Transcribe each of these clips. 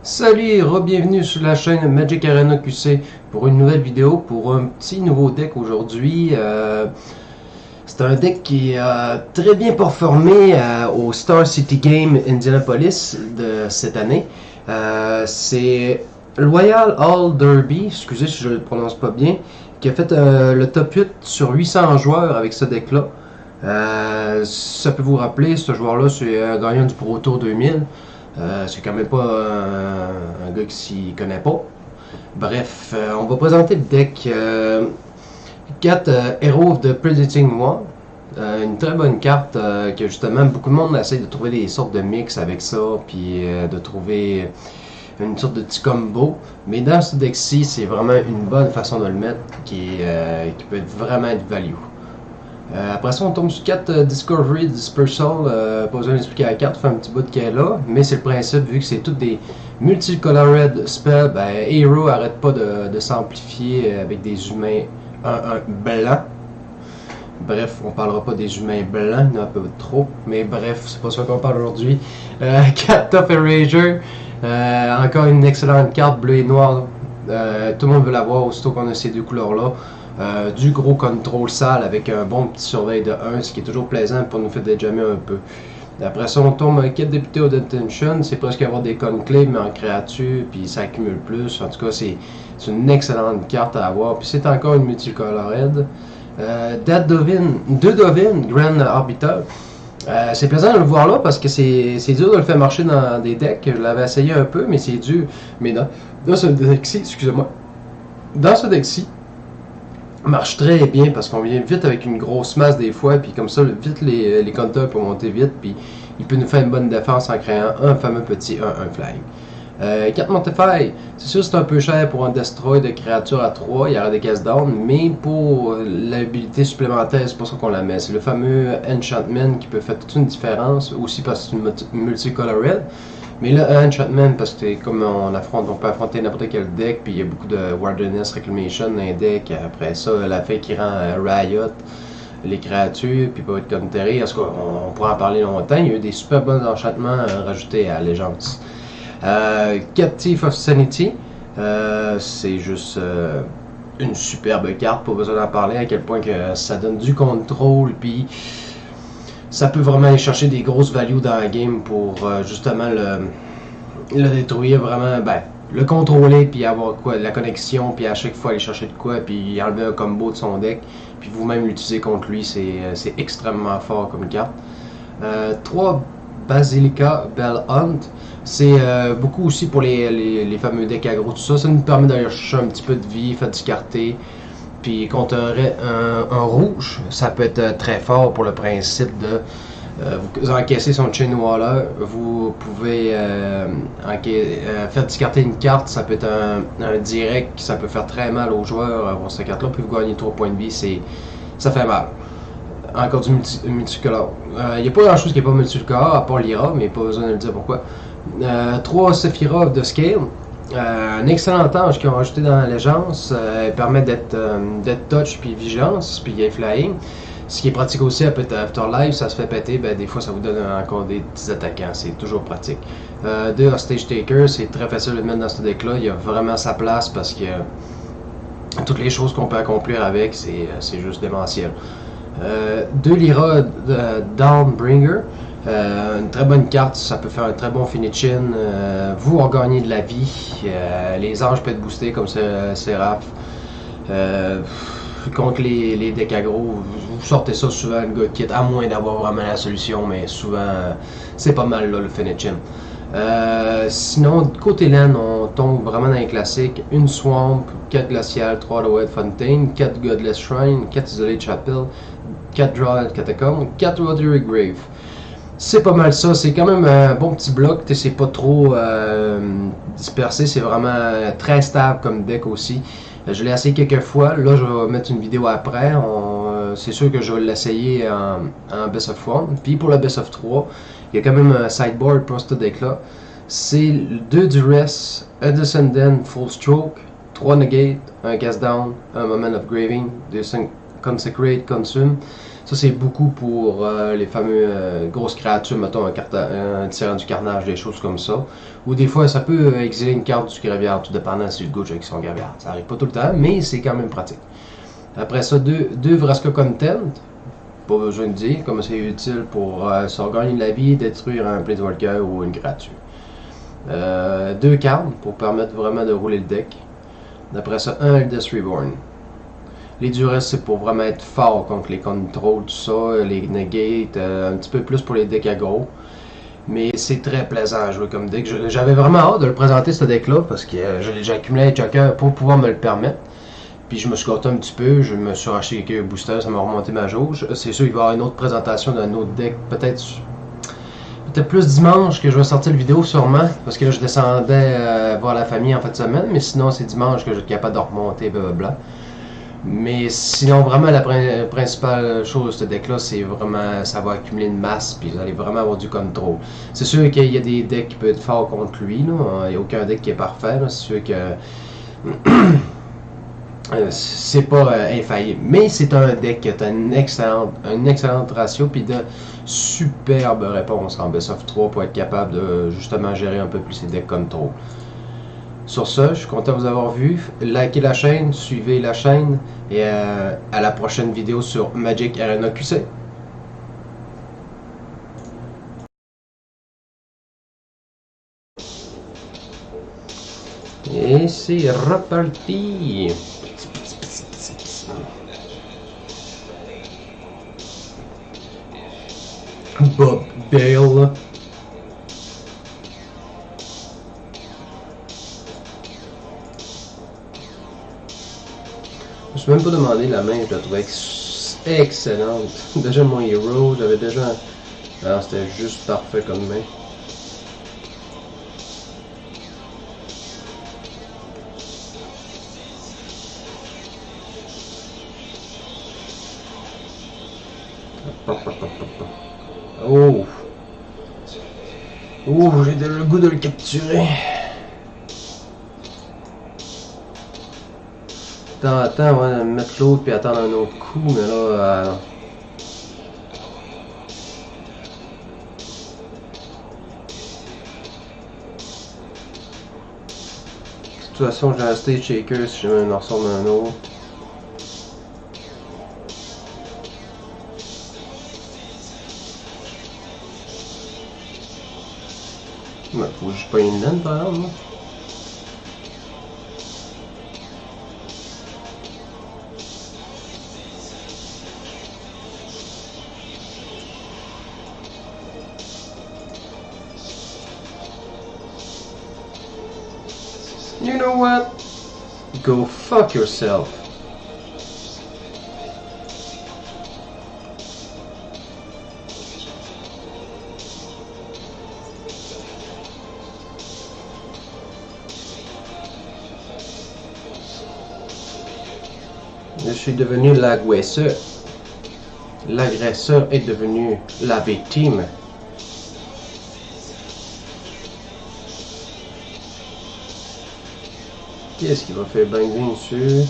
Salut et re-bienvenue sur la chaîne Magic Arena QC pour une nouvelle vidéo, pour un petit nouveau deck aujourd'hui. C'est un deck qui a très bien performé au Star City Game Indianapolis de cette année. C'est Royal Hall Derby, excusez si je ne le prononce pas bien, qui a fait le top 8 sur 800 joueurs avec ce deck-là. Ça peut vous rappeler, ce joueur-là, c'est un gagnant du Pro Tour 2000. C'est quand même pas un gars qui s'y connaît pas. Bref, on va présenter le deck 4 Hero of the Predicting One. Une très bonne carte que justement beaucoup de monde essaie de trouver des sortes de mix avec ça, puis de trouver une sorte de petit combo. Mais dans ce deck-ci, c'est vraiment une bonne façon de le mettre qui peut être vraiment de value. Après ça, on tombe sur 4 Discovery Dispersal. Pas besoin d'expliquer la carte, fait un petit bout qu'elle est là. Mais c'est le principe, vu que c'est toutes des multicolored spells, ben, Hero arrête pas de s'amplifier avec des humains 1-1 blancs. Bref, on parlera pas des humains blancs, il y en a un peu trop. Mais bref, c'est pas ça qu'on parle aujourd'hui. 4 Tough Eraser. Encore une excellente carte bleu et noir. Tout le monde veut l'avoir aussitôt qu'on a ces deux couleurs-là. Du gros contrôle sale avec un bon petit surveil de 1, ce qui est toujours plaisant pour nous faire déjammer un peu. Après ça, on tombe avec 4 députés au detention, c'est presque avoir des conclaves mais en créature, puis ça accumule plus. En tout cas, c'est une excellente carte à avoir. Puis c'est encore une multicolored. Deux Dovin, Grand Arbiter. C'est plaisant de le voir là parce que c'est dur de le faire marcher dans des decks. Je l'avais essayé un peu, mais c'est dur. Mais dans ce deck-ci, excusez-moi. Dans ce deck-ci, marche très bien parce qu'on vient vite avec une grosse masse des fois, puis comme ça, vite les compteurs peuvent monter vite, puis il peut nous faire une bonne défense en créant un fameux petit 1-1 flying. 4 Mortify, c'est sûr c'est un peu cher pour un Destroy de créature à 3, il y aura des caisses down, mais pour l'habilité supplémentaire, c'est pour ça qu'on la met. C'est le fameux Enchantment qui peut faire toute une différence, aussi parce que c'est une multicolored. Mais là, Enchantment, parce que comme on peut affronter n'importe quel deck, puis il y a beaucoup de Wilderness Reclamation dans les decks. Après ça, la fée qui rend Riot, les créatures, puis peut être counteré. En tout cas, on pourra en parler longtemps. Il y a eu des super bons enchantements rajoutés à Legends. 4 Thief of Sanity, c'est juste une superbe carte, pas besoin d'en parler, à quel point que ça donne du contrôle, puis ça peut vraiment aller chercher des grosses values dans la game pour justement le détruire vraiment, ben, le contrôler, puis avoir quoi, la connexion, puis à chaque fois aller chercher de quoi, puis enlever un combo de son deck, puis vous-même l'utiliser contre lui, c'est extrêmement fort comme carte. 3 Basilica Bell Hunt, c'est beaucoup aussi pour les fameux decks aggro, tout ça, ça nous permet d'aller chercher un petit peu de vie, faire discarter. Puis contre un rouge, ça peut être très fort pour le principe de vous encaissez son Chain Waller, vous pouvez faire discarter une carte, ça peut être un direct, ça peut faire très mal aux joueurs avoir cette carte-là, puis vous gagnez 3 points de vie, ça fait mal. Encore du multicolore. Il n'y a pas grand-chose qui n'est pas multicolore, à part l'Ira, mais pas besoin de le dire pourquoi. 3 Sephiroth de Scale. Un excellent ange qu'ils ont rajouté dans l'allégeance, permet d'être touch puis vigilance puis flying. Ce qui est pratique aussi à Afterlife, ça se fait péter, ben, des fois ça vous donne encore des petits attaquants, c'est toujours pratique. 2 Hostage Taker, c'est très facile de le mettre dans ce deck là, il y a vraiment sa place parce que toutes les choses qu'on peut accomplir avec, c'est juste démentiel. 2 Lyra Downbringer. Une très bonne carte, ça peut faire un très bon finishing. Vous en gagnez de la vie. Les anges peuvent être boostés comme Seraph. Contre les decks aggro, vous sortez ça souvent le gars kit, à moins d'avoir vraiment la solution, mais souvent c'est pas mal là le finishing. Sinon, côté land, on tombe vraiment dans les classiques. Une Swamp, 4 Glacial, 3 Lowhead Fontaine, 4 Godless Shrine, 4 Isolate Chapel, 4 Draw Catacomb, 4 Rotary Grave. C'est pas mal ça, c'est quand même un bon petit bloc, c'est pas trop dispersé, c'est vraiment très stable comme deck aussi. Je l'ai essayé quelques fois, là je vais mettre une vidéo après, c'est sûr que je vais l'essayer en Best of 1. Puis pour le Best of 3, il y a quand même un sideboard pour ce deck là. C'est 2 Duress, un Descendant Full Stroke, 3 Negate, un Cast Down, un Moment of Graving, 2 Consecrate Consume. Ça, c'est beaucoup pour les fameux grosses créatures, mettons un tirant du carnage, des choses comme ça. Ou des fois, ça peut exiler une carte du graveyard, tout dépendant si le gauche avec son graveyard. Ça arrive pas tout le temps, mais c'est quand même pratique. Après ça, deux Vraska Content. Pas besoin de dire comme c'est utile pour se regagner la vie, détruire un Planeswalker ou une créature. Deux cartes pour permettre vraiment de rouler le deck. Après ça, un Eldest Reborn. Les durées, c'est pour vraiment être fort contre les contrôles, tout ça, les negate, un petit peu plus pour les decks aggro. Mais c'est très plaisant à jouer comme deck. J'avais vraiment hâte de le présenter ce deck-là parce que j'ai accumulé les jokers pour pouvoir me le permettre. Puis je me suis gâté un petit peu, je me suis racheté quelques boosters, ça m'a remonté ma jauge. C'est sûr, il va y avoir une autre présentation d'un autre deck, peut-être plus dimanche que je vais sortir la vidéo sûrement, parce que là je descendais voir la famille en fin de semaine, mais sinon c'est dimanche que je vais être capable de remonter blablabla. Mais sinon vraiment la principale chose de ce deck là, c'est vraiment ça va accumuler une masse, puis vous allez vraiment avoir du contrôle. C'est sûr qu'il y a des decks qui peuvent être forts contre lui, là. Il n'y a aucun deck qui est parfait, c'est sûr que c'est pas infaillible, mais c'est un deck qui a une excellente ratio puis de superbes réponses en Best of 3 pour être capable de justement gérer un peu plus ses decks contrôle. Sur ce, je suis content de vous avoir vu. Likez la chaîne, suivez la chaîne et à la prochaine vidéo sur Magic Arena QC. Et c'est reparti. Bob Bale. Je me suis même pas demandé la main, je la trouvais excellente. Déjà mon hero, j'avais déjà... Alors c'était juste parfait comme main. Oh! Oh, j'ai le goût de le capturer. Attends, ouais, mettre l'autre puis attendre un autre coup, mais là... De toute façon, j'ai un Stage Shaker si jamais on en ressort un autre. Ouais, faut juste pas une laine par exemple. You know what? Go fuck yourself. Je suis devenu l'agresseur. L'agresseur est devenu la victime. Qu'est-ce qu'il va faire bang dessus?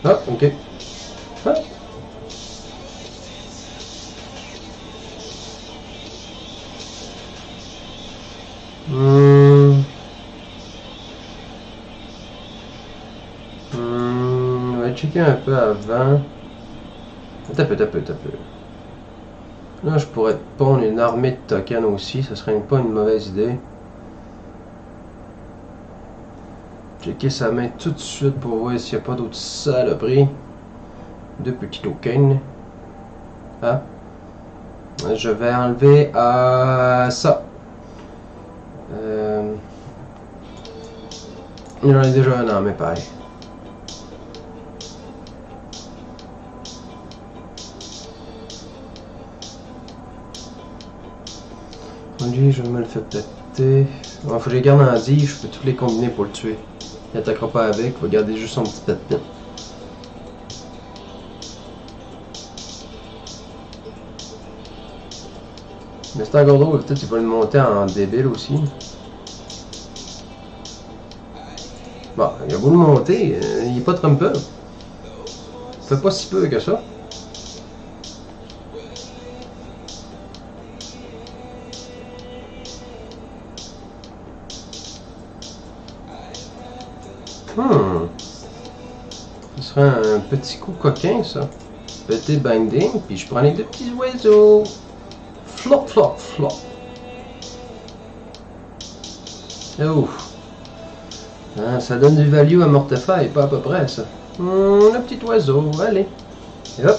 Ah, ok. Ah. On va checker un peu avant. T'as peu. Là, je pourrais pondre une armée de tokens aussi, ça serait pas une mauvaise idée. Checker sa main tout de suite pour voir s'il n'y a pas d'autres saloperies. Deux petits tokens. Ah. Je vais enlever ça. J'en ai déjà un en main, pareil. Lui, je me le fais péter. Bon, faut que je les garde en 10, je peux tous les combiner pour le tuer. Il attaquera pas avec, il va garder juste son petit pet-pet. Mais c'est encore drôle, peut-être qu'il va le monter en débile aussi. Bon, il a beau le monter, il est pas trompeur. Il fait pas si peu que ça. Ce serait un petit coup coquin, ça. Petit binding, puis je prends les deux petits oiseaux. Flop, flop, flop. Oh. Hein, ça donne du value à Mortify, pas à peu près, ça. Le petit oiseau, allez. Et hop.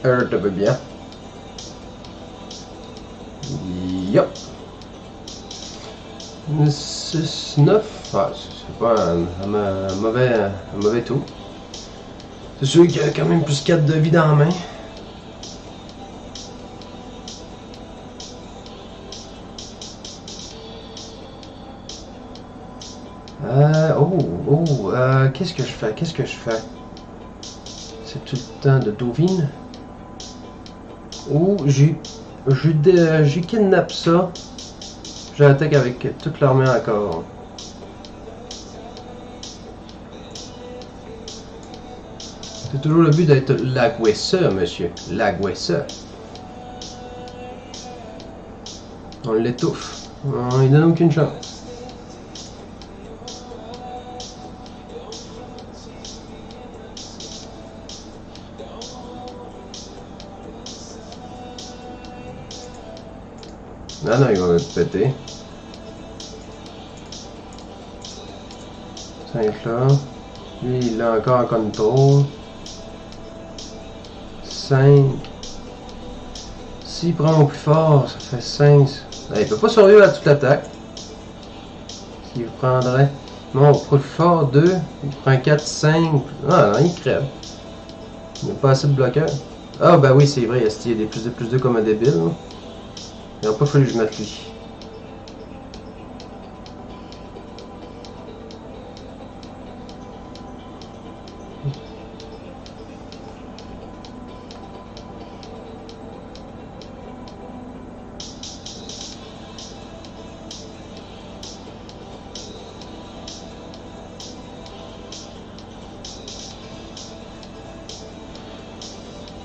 T'as bien. Yup. 6, 9. Ah, c'est pas un mauvais tout. C'est sûr qu'il y a quand même plus 4 de vie dans la main. Qu'est-ce que je fais? Qu'est-ce que je fais? C'est tout le temps de Dovine. Ou j'ai kidnappe ça. J'attaque avec toute l'armée encore. C'est toujours le but d'être l'aguesseur, monsieur. L'aguesseur. On l'étouffe. Il donne aucune chance. Ah non, il va me péter. 5 là. Lui, il est encore en contrôle. 5. S'il prend mon plus fort, ça fait 5. Ah, il peut pas survivre à toute l'attaque. S'il prendrait mon plus fort 2, il prend 4, 5. Ah non, il crève. Il n'y a pas assez de bloqueurs. Ah ben oui, c'est vrai, il y a des plus de comme un débile. Là. Il n'a pas fallu que je mette lui.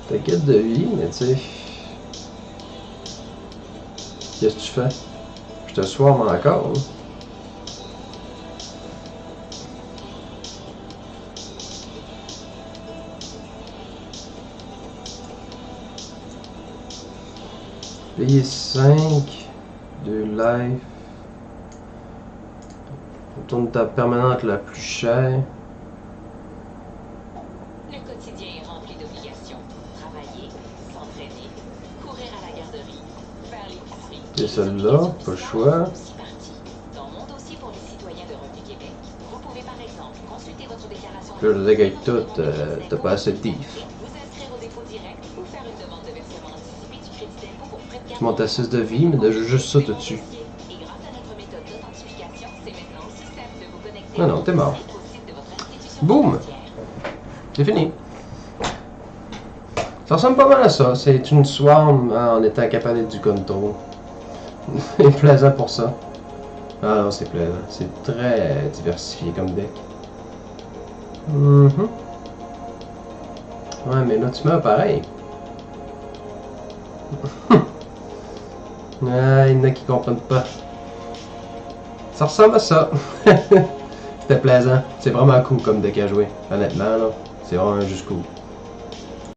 T'as 4 de vie, mais tu sais. Qu'est-ce que tu fais? Je te swarm encore. Hein? Payer 5 de life. On tourne ta permanente la plus chère. Le quotidien est rempli d'obligations. Travailler, s'entraîner, courir à la garderie, faire l'épicerie. C'est celle-là, pas le choix. Dans mon dossier pour les citoyens de Revenu Québec, vous pouvez par exemple consulter votre déclaration. Je le dis avec tout, t'as pas assez de tif. Vous inscrire au dépôt direct ou faire une demande de versement anticipé du crédit d'impôt pour frais de Tu montes à 6 de vie, mais de juste ça, t'as dessus. Et grâce à notre méthode d'authentification, c'est maintenant aussi simple de vous connecter Non, non, t'es mort. au site de votre institution Boum! financière. C'est fini. Ça ressemble pas mal à ça. C'est une swarm en étant capable d'être du contrôle. C'est plaisant pour ça. Ah non, c'est plaisant. C'est très diversifié comme deck. Ouais, mais là, tu meurs pareil. Ah, il y en a qui comprennent pas. Ça ressemble à ça. C'était plaisant. C'est vraiment cool comme deck à jouer. Honnêtement, là. C'est vraiment juste cool.